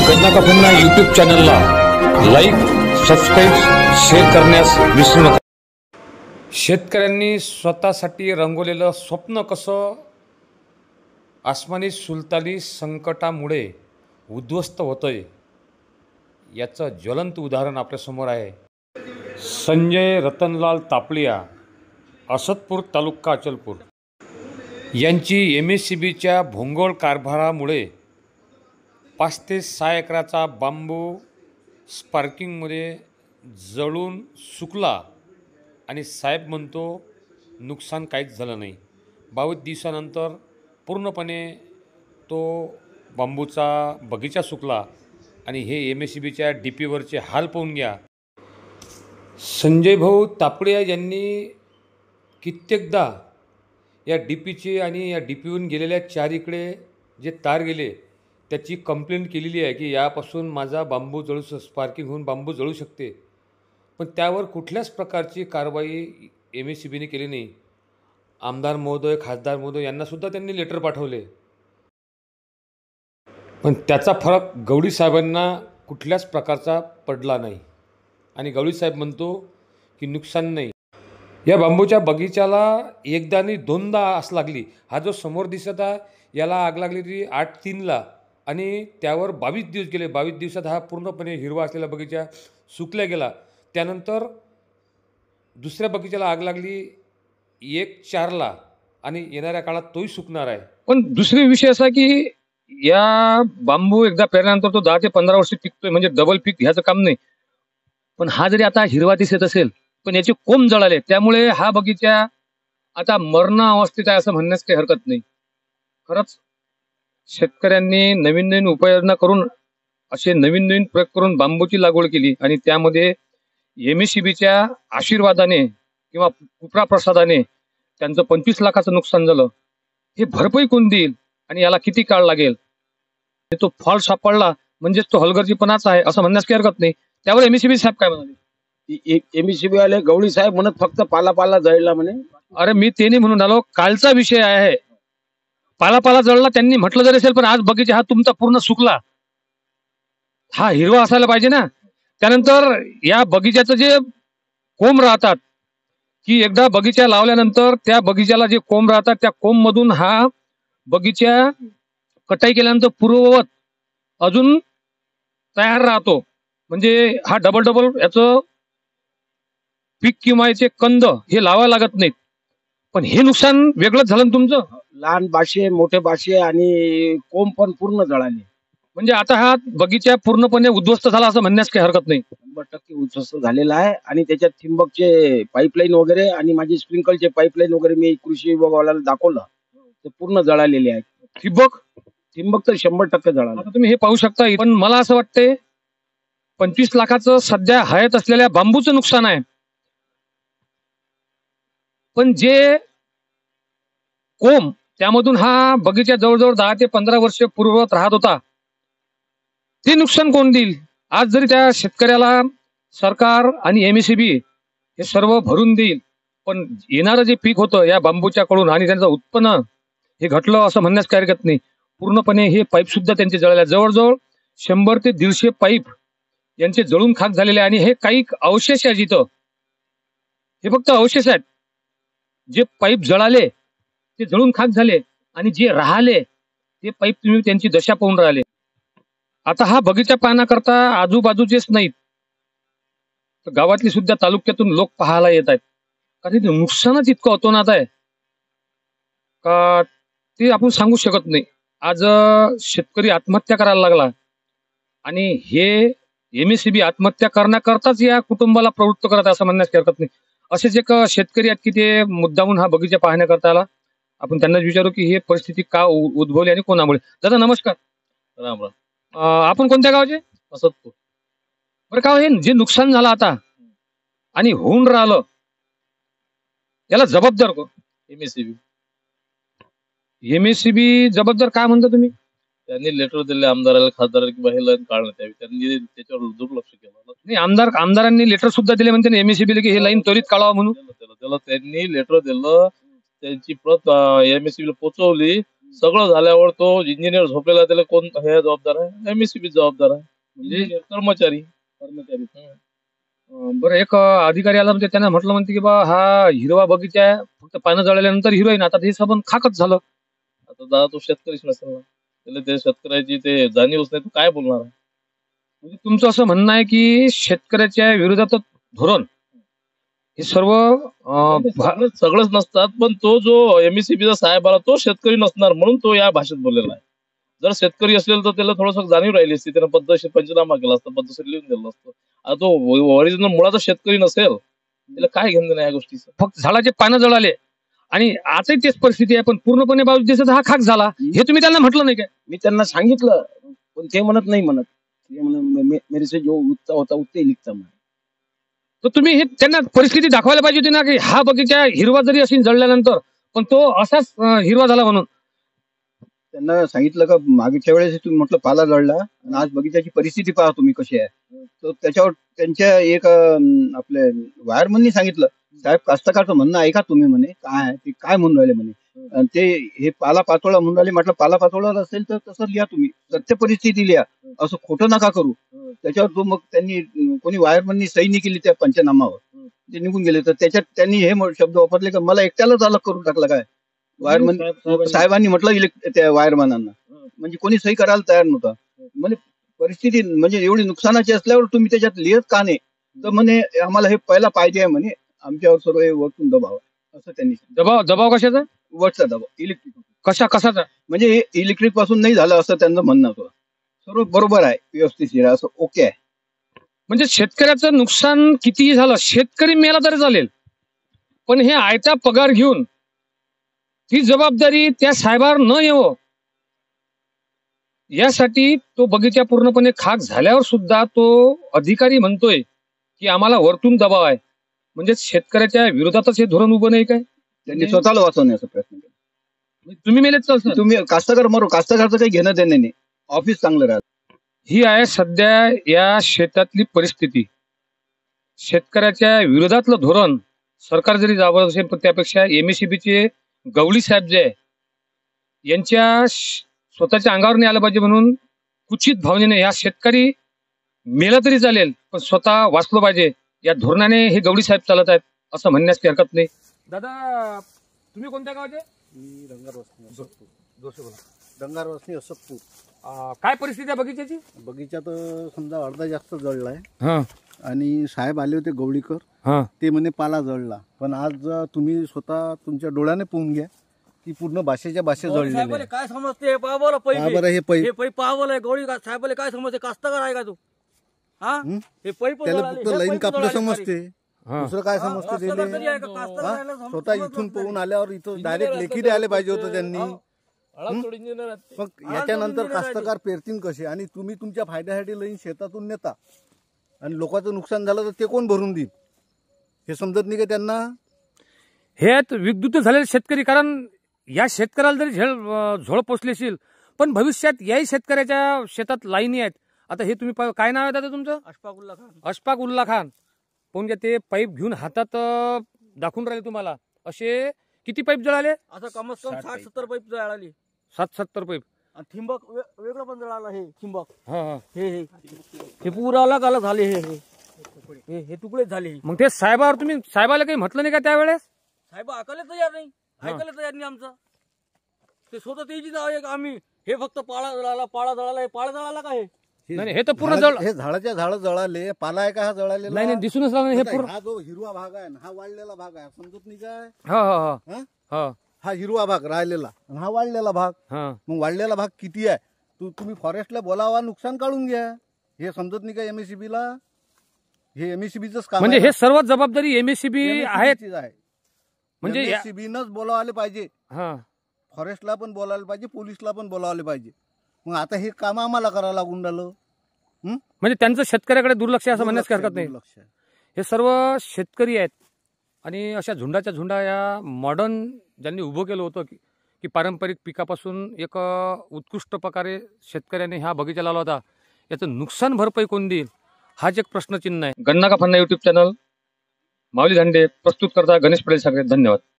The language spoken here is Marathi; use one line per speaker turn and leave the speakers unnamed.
गन्ना का फन्ना यूट्यूब चॅनलला लाईक, सबस्क्राईब, शेअर करण्यास विसरू नका। शेतकऱ्यांनी स्वतःसाठी रंगवलेलं स्वप्न कसं आसमानी सुलतानी संकटामुळे उद्ध्वस्त होतंय याचं ज्वलंत उदाहरण आपल्यासमोर आहे। संजय रतनलाल तापलिया, असदपूर तालुका अचलपूर यांची MSCBच्या भोंगळ कारभारामुळे 5 ते 6 एकराचा बांबू स्पार्किंगमध्ये जळून सुकला आणि साहेब म्हणतो नुकसान काहीच झालं नाही। 22 दिवसानंतर पूर्णपणे तो बांबूचा बगीचा सुकला आणि हे MSCBच्या DPवरचे हाल पाहून घ्या। संजय भाऊ तापडिया यांनी कित्येकदा या DPचे आणि या DPहून गेलेल्या 4 इकडे जे तार गेले त्याची कंप्लेंट केलेली आहे की यापासून माझा बांबू जळू स्पार्किंग होऊन बांबू जळू शकते, पण त्यावर कुठल्याच प्रकारची कारवाई MSCBने केली नाही। आमदार महोदय, खासदार महोदय यांनासुद्धा त्यांनी लेटर पाठवले, पण त्याचा फरक गवळी साहेबांना कुठल्याच प्रकारचा पडला नाही आणि गवळी साहेब म्हणतो की नुकसान नाही। या बांबूच्या बगीचाला एकदा आणि दोनदा आस लागली। हा जो समोर दिसत आहे याला आग लागली ती 8/3ला आणि त्यावर 22 दिवस गेले। 22 दिवसात हा पूर्णपणे हिरवा असलेला बगीचा सुकला गेला। त्यानंतर दुसऱ्या बगीचाला आग लागली 1/4ला आणि येणाऱ्या काळात तोही सुकणार आहे।
पण दुसरी विषय असा की या बांबू एकदा पेरल्यानंतर तो 10 ते 15 वर्ष टिकतोय, म्हणजे डबल पीक घ्यायचं काम नाही। पण हा जरी आता हिरवा दिसत असेल पण याचे कोंब जळाले, त्यामुळे हा बगीचा आता मरण अवस्थेत आहे असं म्हणण्यास काही हरकत नाही। खरंच शेतकऱ्यांनी नवीन नवीन उपाययोजना करून असे नवीन नवीन प्रयोग करून बांबूची लागवड केली आणि त्यामध्ये MSCBच्या आशीर्वादाने किंवा कृपा प्रसादाने त्यांचं 25 लाखाचं नुकसान झालं। हे भरपाई कोण देईल आणि याला किती काळ लागेल? तो फॉल्ट सापडला म्हणजे तो हलगर्जीपणाच आहे असं म्हणण्यास काही हरकत नाही। त्यावर MSCB साहेब काय म्हणाले?
MSCB वाले गवळी साहेब म्हणत फक्त पाला जळला म्हणे।
अरे मी ते नाही म्हणून आलो, कालचा विषय आहे। पाला जळला त्यांनी म्हटलं जरी असेल, पण आज बगीचा हा तुमचा पूर्ण सुकला, हा हिरवा असायला पाहिजे ना। त्यानंतर या बगीच्याचं जे कोंब राहतात की एकदा बगीचा लावल्यानंतर त्या बगीच्याला जे कोंब राहतात त्या कोंब मधून हा बगीचा कटाई केल्यानंतर पूर्ववत अजून तयार राहतो, म्हणजे हा डबल याचं पीक किंवा याचे कंद हे लावायला लागत नाहीत। पण हे नुकसान वेगळंच झालं ना तुमचं।
लहान बाशे, मोठे बाशे आणि कोंब पण पूर्ण जळाले,
म्हणजे आता हा बगीचा पूर्णपणे उद्ध्वस्त झाला असं म्हणण्यास काही हरकत नाही।
100% उद्ध्वस्त झालेला आहे आणि त्याच्यात ठिंबकचे पाईपलाईन वगैरे आणि माझे स्प्रिंकलचे पाईपलाईन वगैरे मी कृषी विभागाला दाखवलं, ते पूर्ण जळालेले आहेत।
ठिबक
तर 100% जळालं।
आता तुम्ही हे पाहू शकता। पण मला असं वाटतंय 25 लाखाचं सध्या हयात असलेल्या बांबूचं नुकसान आहे, पण जे कोंब त्यामधून हा बगीचा जवळजवळ 10 ते 15 वर्ष पूर्ववत राहत होता, ते नुकसान कोण देईल? आज जरी त्या शेतकऱ्याला सरकार आणि MSCB हे सर्व भरून देईल, पण येणारं जे पीक होतं या बांबूच्या कडून आणि त्यांचं उत्पन्न हे घटलं असं म्हणण्यास काही हरकत नाही। पूर्णपणे हे पाईप सुद्धा त्यांचे जळले, जवळजवळ 100 ते 150 पाईप यांचे जळून खाक झालेले आणि हे काही अवशेष आहे जिथं, हे फक्त अवशेष आहेत। जे पाईप जळाले ते जळून खाक झाले आणि जे राहिले ते पाईप तुम्ही त्यांची दशा पाहून राहिले। आता हा बगीचा पाहण्याकरता आजूबाजूचेच नाहीत तर गावातली सुद्धा तालुक्यातून लोक पाहायला येत आहेत, कारण नुकसानच इतकं अतोनात आहे का ते आपण सांगू शकत नाही। आज शेतकरी आत्महत्या करायला लागला आणि हे MSCB आत्महत्या करण्याकरताच या कुटुंबाला प्रवृत्त करत असं म्हणण्यास हरकत नाही। असेच एक शेतकरी आहेत की ते मुद्दामून हा बगीचा पाहण्याकरता आला। आपण त्यांनाच विचारू की हे परिस्थिती का उद्भवली आणि कोणामुळे। दादा नमस्कार।
राम राम।
आपण कोणत्या गावचे?
असदपूर।
बरं का, हे जे नुकसान झालं आता आणि होऊन राहिलं याला जबाबदार कोण? MSCB जबाबदार काय म्हणता तुम्ही?
त्यांनी लेटर दिले आमदाराला, खासदाराला की हे लाईन काढण्यात यावी, त्यांनी त्याच्यावर दुर्लक्ष केलं
नाही। आमदारांनी लेटर सुद्धा दिले म्हणते MSCB की हे लाईन त्वरित काढावा म्हणून।
त्याला त्यांनी लेटर दिलं, त्यांची प्रत MSCB ला पोहोचवली, सगळं झाल्यावर तो इंजिनियर झोपलेला, त्याला कोण हे जबाबदार आहे? एमएससीबी जबाबदार आहे, म्हणजे कर्मचारी.
बरं, एक अधिकारी आला म्हणजे त्यांना म्हटलं म्हणते की बा हा हिरवा बगीचा आहे, फक्त पानं जळाल्यानंतर हिरोईन, आता हे सबन खाकच झालं.
आता दादा तो शेतकरीच नसेल ना, त्याला त्या शेतकऱ्याची ते जाणीवच नाही, तो काय बोलणार आहे?
म्हणजे तुमचं असं म्हणणं आहे की शेतकऱ्याच्या विरोधात धोरण हे सर्व
सगळंच नसतात, पण तो जो एमएससीबीचा साहेब आला तो शेतकरी नसणार, म्हणून तो या भाषेत बोललेला आहे. जर शेतकरी असेल तर त्याला थोडंसं जाणीव राहिली असती, त्यानं पद्धतशीर पंचनामा केला असता, पद्धतशीर लिहून दिलं असतं. आता तो ओरिजिनल मुळाचा शेतकरी नसेल, त्याला काय घेणं नाही या गोष्टीचं.
फक्त झाडाचे पानं जळाले आणि आजही तेच परिस्थिती आहे, पण पूर्णपणे बाजू दिसत हा खाक झाला, हे तुम्ही त्यांना म्हटलं नाही काय?
मी त्यांना सांगितलं, पण ते म्हणत नाही. ते मेरे से जो उगता होता उगते ही लिखता म्हणे.
तर तुम्ही हे त्यांना परिस्थिती दाखवायला पाहिजे होती ना, की हा बगीचा हिरवा जरी असेल जळल्यानंतर, पण तो असाच हिरवा झाला म्हणून.
त्यांना सांगितलं का मागच्या वेळेस तुम्ही म्हटलं पाला जळला आणि आज बगीचाची परिस्थिती पहा तुम्ही कशी आहे. तर त्याच्यावर त्यांच्या एक आपले वायरमननी सांगितलं, साहेब कास्तकारचं म्हणणं ऐका तुम्ही म्हणे, काय आहे ते काय म्हणून राहिले म्हणे. आणि ते हे पाला पाचोळा म्हणून राहिले. म्हटलं पाला पाचोळा असेल तर तसं लिहा, तुम्ही सत्य परिस्थिती लिहा, असं खोटं नका करू. त्याच्यावर तो मग त्यांनी कोणी वायरमननी सही नाही केली त्या पंचनामावर, ते निघून गेले. तर त्याच्यात त्यांनी हे शब्द वापरले का मला एकट्यालाच अलग करून टाकलं काय. वायरमन साहेबांनी म्हटलं त्या वायरमॅनांना, म्हणजे कोणी सही करायला तयार नव्हता. म्हणजे परिस्थिती म्हणजे एवढी नुकसानाची असल्यावर तुम्ही त्याच्यात लिहत का नाही. तर म्हणे आम्हाला हे पहिला पाहिजे आहे म्हणे, आमच्यावर सर्व हे वरतून दबाव आहे, असं त्यांनी सांगितलं.
दबाव कशाचा?
वरचा दबाव इलेक्ट्रिक.
कशाचा?
म्हणजे हे इलेक्ट्रिक पासून नाही झालं असं त्यांचं म्हणणं होतं. सर्व बरोबर आहे, व्यवस्थित असं ओके आहे.
म्हणजे शेतकऱ्याचं नुकसान कितीही झालं, शेतकरी मेला तरी चालेल, पण हे आयता पगार घेऊन ती जबाबदारी त्या साहेबावर न येवो यासाठी तो बगीचा पूर्णपणे खाक झाल्यावर सुद्धा तो अधिकारी म्हणतोय की आम्हाला वरतून दबाव आहे. म्हणजे शेतकऱ्याच्या विरोधातच हे धोरण उभं नाही काय?
त्यांनी स्वतःला वाचवण्याचा प्रयत्न केला.
तुम्ही मेलेच चालतं,
तुम्ही कास्तकार मरो, कास्तकारचं काही घेणं देणं नाही, ऑफिस चांगलं राहत.
ही आहे सध्या या शेतातली परिस्थिती. शेतकऱ्याच्या विरोधातलं धोरण सरकार जरी जावं असेल, पण त्यापेक्षा एमएससीबीचे गवळी साहेब जे आहे यांच्या स्वतःच्या अंगावर नाही आलं पाहिजे, म्हणून कुचित भावनेने या शेतकरी मेला तरी चालेल पण स्वतः वाचलं पाहिजे या धोरणाने हे गवळी साहेब चालत आहेत असं म्हणण्यास काही हरकत नाही. दादा, तुम्ही कोणत्या गावाचे?
मी रंगारवसनी असपपूर.
काय परिस्थिती आहे बगीच्याची?
बगीचा तर समजा अर्धा जास्त जळलाय
हा,
आणि साहेब आले होते गवळीकर,
हा,
ते म्हणे पाला जळला. पण आज तुम्ही स्वतः तुमच्या डोळ्याने पाहून घ्या की पूर्ण भाषेच्या भाषे जळलेले आहे.
काय समजते हे पहा बरं
पहा बरं हे पैप,
हे पैप पहा बरं गवळी साहेबाला काय समजते? कास्तकार आहे का तू? हा, हे पैप
त्याला फक्त लाईन कापलं समजते, दुसरं काय समजते त्याला? स्वतः इथून पाहून आल्यावर इथं डायरेक्ट लेखी द्यायला पाहिजे होतं त्यांनी. मग याच्यानंतर कास्तकार पेरतील कसे? आणि तुम्ही तुमच्या फायद्यासाठी लाईन शेतातून नेता आणि लोकांचं नुकसान झालं तर ते कोण भरून देईल? हे समजत नाही का त्यांना?
हे विद्युत झालेले शेतकरी, कारण या शेतकऱ्याला जरी झोळ पोचली असेल, पण भविष्यात याही शेतकऱ्याच्या शेतात लाईनी आहेत. आता हे तुम्ही काय नाव आहे दादा तुमचं?
अशफाकुल्ला खान.
अशफाकुल्ला खान. पाहून घ्या, ते पाईप घेऊन हातात दाखवून राहिले तुम्हाला. असे किती पाईप जळाले?
असं कमीत कम 60-70 पैप जळाली.
60-70 पाईप.
आणि ठिंबक वेगळं पण जळालं. हे ठिंबक
हा,
हे पुरा अलग अलग झाले. हे तुकडे झाले.
मग ते साहेबावर तुम्ही साहेबाला काही म्हटलं नाही का त्यावेळेस?
साहेब ऐकायला तयार नाही, आमचं. ते स्वतः तेजी नाव आहे का आम्ही हे फक्त पाळा जळाला का? हे
नाही, हे तर पूर्ण जळ,
हे झाडाच्या झाड जळाले, पाला आहे का हा जळालेला?
नाही दिसूनच लागलं. हे पूर्ण
हा जो हिरवा भाग आहे हा वाळलेला भाग आहे, समजत नाही काय?
हा,
हा हिरवा भाग राहिलेला आणि हा वाळलेला भाग. मग वाळलेला भाग किती आहे? तुम्ही फॉरेस्टला बोलावा, नुकसान काढून घ्या. हे समजत नाही का एमएससीबीला? हे एमएससीबीच काम
म्हणजे हे सर्व जबाबदारी एमएससीबी आहेत. म्हणजे
एमएससीबीनंच बोलावले पाहिजे,
हा,
फॉरेस्टला पण बोलावले पाहिजे, पोलिसला पण बोलावले पाहिजे. मग आता हे काम आम्हाला करावं लागून राहिलं.
म्हणजे त्यांचं शेतकऱ्याकडे दुर्लक्ष आहे असं म्हणण्यास काही हरकत नाही. हे सर्व शेतकरी आहेत आणि अशा झुंडाच्या झुंडा या मॉडर्न ज्यांनी उभं केलं होतं की पारंपरिक पिकापासून एक उत्कृष्ट प्रकारे शेतकऱ्याने हा बगीचा लावला होता, याचं नुकसान भरपाई कोण देईल हाच एक प्रश्नचिन्ह आहे. गन्ना का फन्ना युट्यूब चॅनल, माऊली धांडे प्रस्तुत करता गणेश पटेल सागरे. धन्यवाद.